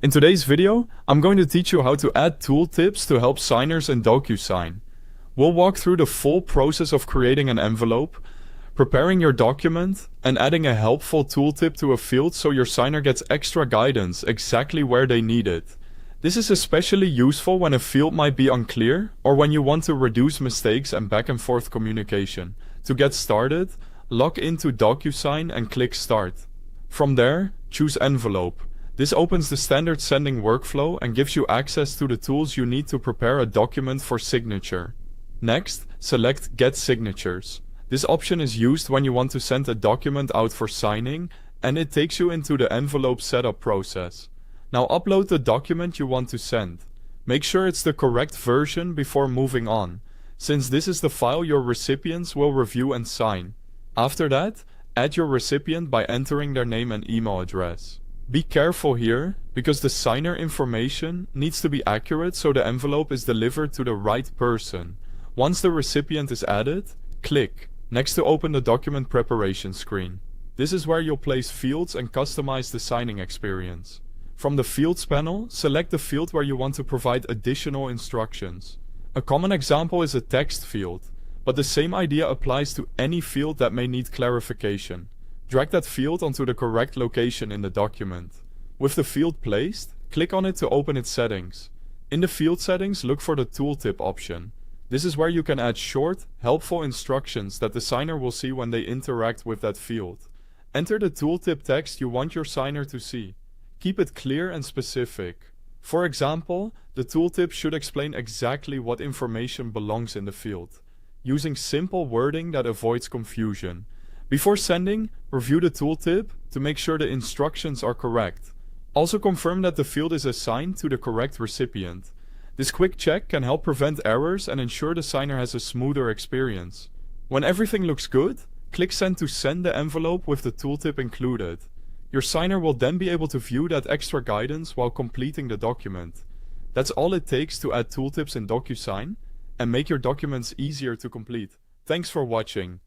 In today's video, I'm going to teach you how to add tooltips to help signers in DocuSign. We'll walk through the full process of creating an envelope, preparing your document, and adding a helpful tooltip to a field so your signer gets extra guidance exactly where they need it. This is especially useful when a field might be unclear or when you want to reduce mistakes and back and forth communication. To get started, log into DocuSign and click Start. From there, choose Envelope. This opens the standard sending workflow and gives you access to the tools you need to prepare a document for signature. Next, select Get Signatures. This option is used when you want to send a document out for signing, and it takes you into the envelope setup process. Now upload the document you want to send. Make sure it's the correct version before moving on, since this is the file your recipients will review and sign. After that, add your recipient by entering their name and email address. Be careful here, because the signer information needs to be accurate so the envelope is delivered to the right person. Once the recipient is added, click next to open the document preparation screen. This is where you'll place fields and customize the signing experience. From the Fields panel, select the field where you want to provide additional instructions. A common example is a text field, but the same idea applies to any field that may need clarification. Drag that field onto the correct location in the document. With the field placed, click on it to open its settings. In the field settings, look for the tooltip option. This is where you can add short, helpful instructions that the signer will see when they interact with that field. Enter the tooltip text you want your signer to see. Keep it clear and specific. For example, the tooltip should explain exactly what information belongs in the field, using simple wording that avoids confusion. Before sending, review the tooltip to make sure the instructions are correct. Also confirm that the field is assigned to the correct recipient. This quick check can help prevent errors and ensure the signer has a smoother experience. When everything looks good, click Send to send the envelope with the tooltip included. Your signer will then be able to view that extra guidance while completing the document. That's all it takes to add tooltips in DocuSign and make your documents easier to complete. Thanks for watching.